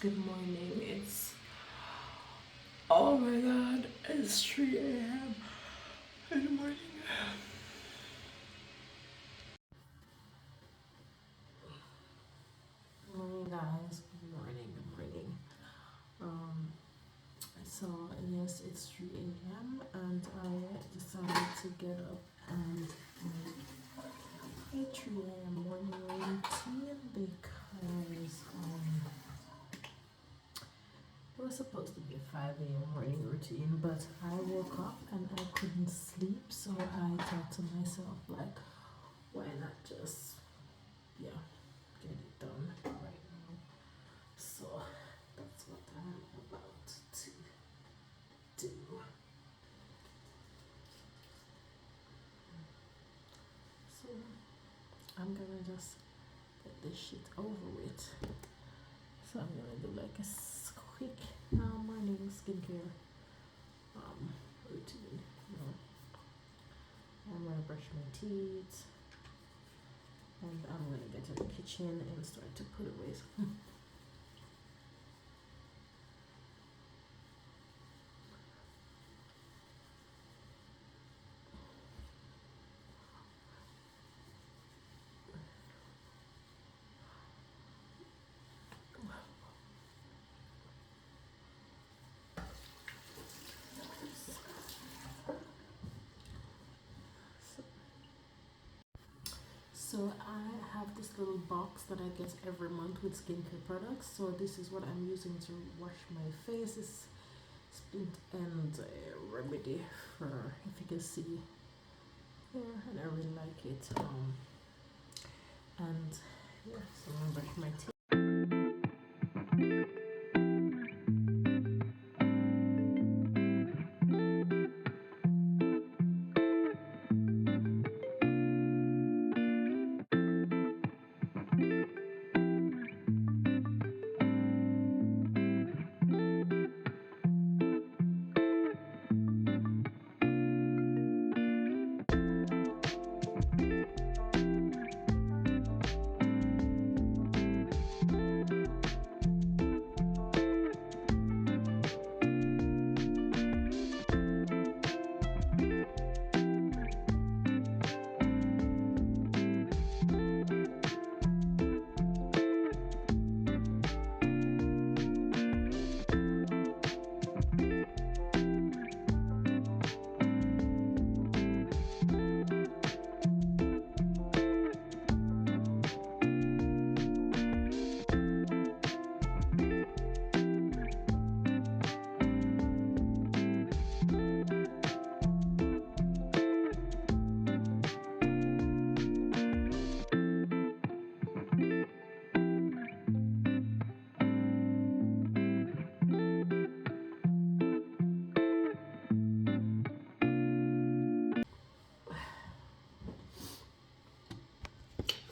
Good morning. Oh my god, it's 3 a.m. in the morning. Morning, guys. Good morning. So yes, it's 3 a.m. and I decided to get up and make a 3 a.m. morning routine because it was supposed to be a 5 a.m. morning routine, but I woke up and I couldn't sleep, so I thought to myself, like, why not just, get it done right now? So that's what I'm about to do. So I'm gonna just get this shit over with. So I'm gonna do like a quick morning skincare routine. I'm gonna brush my teeth and I'm gonna get to the kitchen and start to put away some. So I have this little box that I get every month with skincare products. So this is what I'm using to wash my face. It's splint end remedy for, if you can see here, and I really like it. And yeah, so I'm gonna brush my teeth.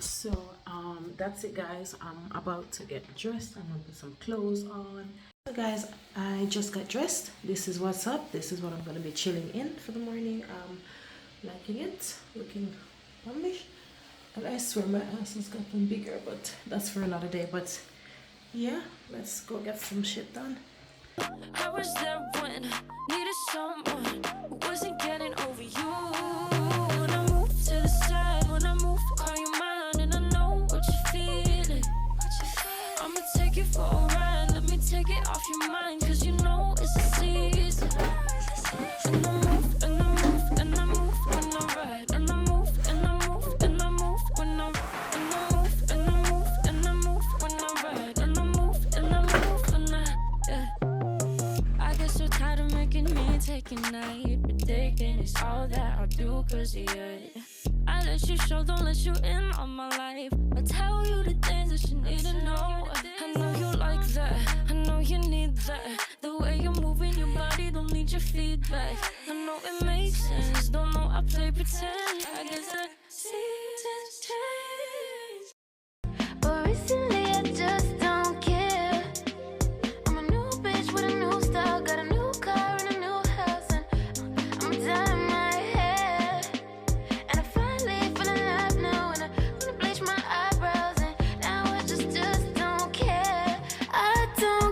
So that's it, guys. I'm about to get dressed. I'm gonna put some clothes on. So guys, I just got dressed. This is what's up. This is what I'm gonna be chilling in for the morning. Liking it, looking plumbish, and I swear my ass has gotten bigger, but that's for another day. But yeah, let's go get some shit done. I was there when I needed someone who wasn't getting over you. When I move to the side, when I move, call you mine, and I know what you're feeling. I'ma take you for a ride, let me take it off your mind, cause you know it's a season. And I move, and I move, and I move when I ride, and I move, and I move, and I move when I ride, and I move, and I move, and I move when I ride, and I move, and I move when I get so tired of making me take a night, but taking is all that I'll do, cause I let you show, don't let you in on my life. I tell you the things that you need to know. I know you like that, I know you need that. The way you're moving your body, don't need your feedback. I know it makes sense, don't know I play pretend. I guess the seasons change. But recently I just don't care. I'm a new bitch with a new style, got a new car and a new house, and I'm dyeing my hair. And I finally feel alive now, and I wanna bleach my eyebrows, and now I just don't care. I don't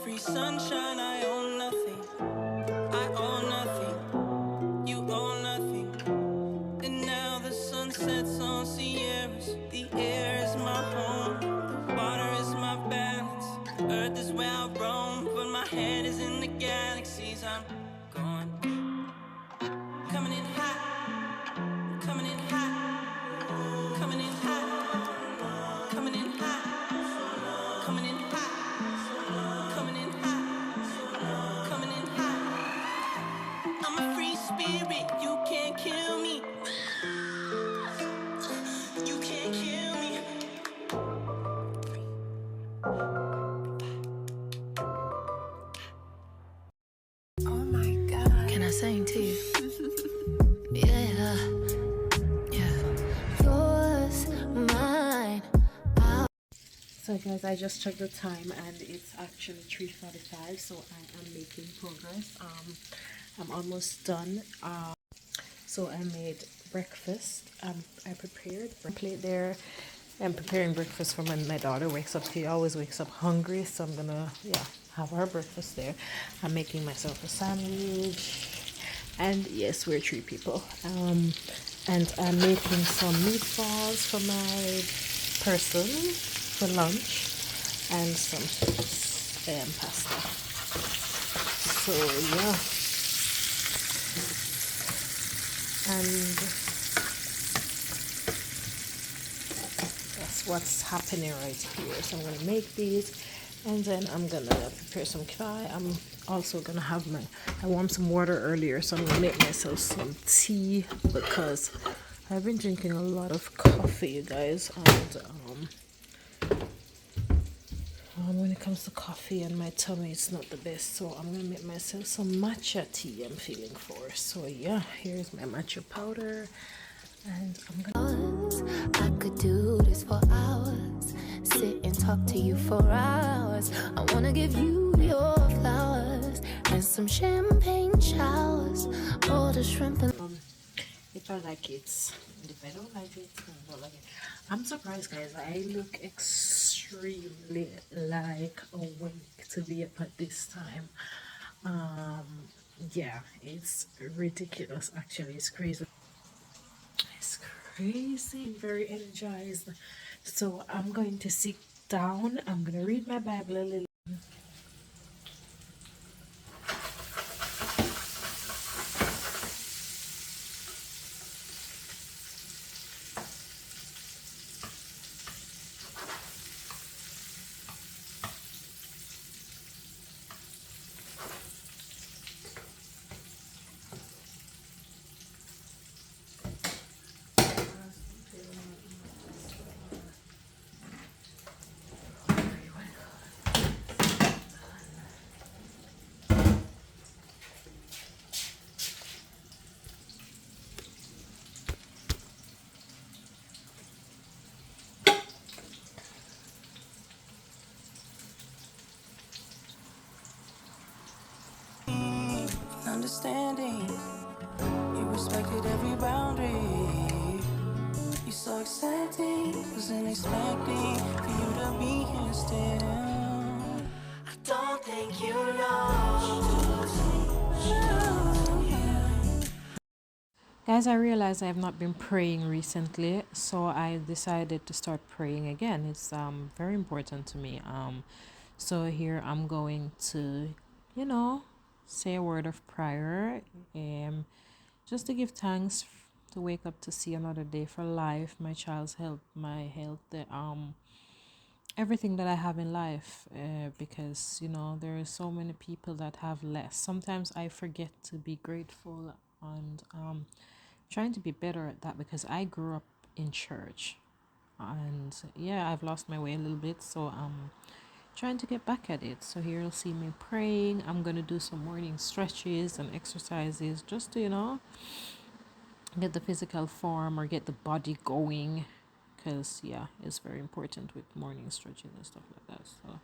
free sunshine, I own nothing. I own nothing. You own nothing. And now the sun sets on Sierras. The air is my home. The water is my balance. The earth is where I roam. But my head is in the galaxies. I'm going. Coming in hot. Coming in hot. Coming in hot. Coming in hot. Coming in hot. Coming in hot. Coming in hot. I'm a free spirit. You can't kill me. You can't kill me. Oh my God. Can I sing to you? Yeah. Yeah. Yours, mine. So guys, I just checked the time and it's actually 3:45, so I am making progress. I'm almost done. So I made breakfast. I prepared a plate there. I'm preparing breakfast for when my daughter wakes up. She always wakes up hungry, so I'm gonna have her breakfast there. I'm making myself a sandwich, and yes, we're 3 people. And I'm making some meatballs for my person for lunch, and some pasta. So yeah, and that's what's happening right here. So I'm gonna make these, and then I'm gonna prepare some pie. I'm also gonna have I warmed some water earlier, so I'm gonna make myself some tea because I've been drinking a lot of coffee, you guys, and when it comes to coffee and my tummy, it's not the best. So I'm gonna make myself some matcha tea I'm feeling for. So yeah, here's my matcha powder, and I'm gonna. I could do this for hours. Sit and talk to you for hours. I wanna give you your flowers and some champagne showers. All the shrimp and if I like it, if I don't like it, I don't like it. I'm surprised, guys. I look extremely like awake to be up at this time. Yeah, it's ridiculous. Actually, it's crazy. It's crazy. Very energized. So I'm going to sit down. I'm gonna read my Bible a little. understanding. You respected every boundary. You so exciting, wasn't expecting for you to be here still. I don't think you know. Guys, I realized I have not been praying recently, so I decided to start praying again. It's very important to me. So here I'm going to, say a word of prayer, just to give thanks to wake up to see another day, for life, my child's health, my health, everything that I have in life, because there are so many people that have less. Sometimes I forget to be grateful, and trying to be better at that, because I grew up in church, and yeah, I've lost my way a little bit, so I'm trying to get back at it. So here you'll see me praying. I'm gonna do some morning stretches and exercises, just to get the physical form or get the body going, because yeah, it's very important with morning stretching and stuff like that. So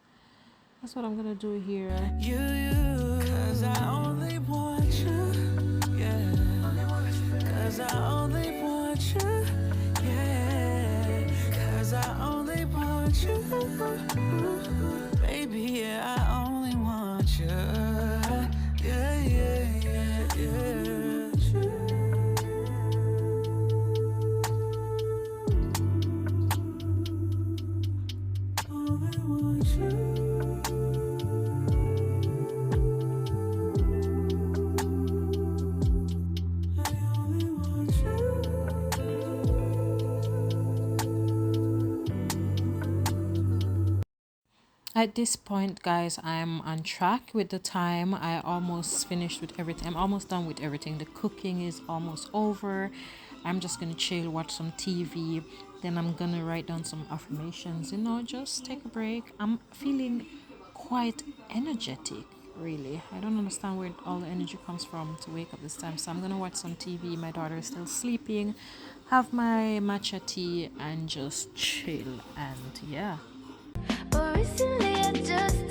that's what I'm gonna do here. Cause I only want you, yeah. Cause I only want you, yeah. Cause I only want you, baby, yeah, I only want At this point, guys, I'm on track with the time. I almost finished with everything. I'm almost done with everything. The cooking is almost over. I'm just gonna chill, watch some TV. Then I'm gonna write down some affirmations, just take a break. I'm feeling quite energetic, really. I don't understand where all the energy comes from to wake up this time. So I'm gonna watch some TV. My daughter is still sleeping, have my matcha tea, and just chill. And yeah. But recently I just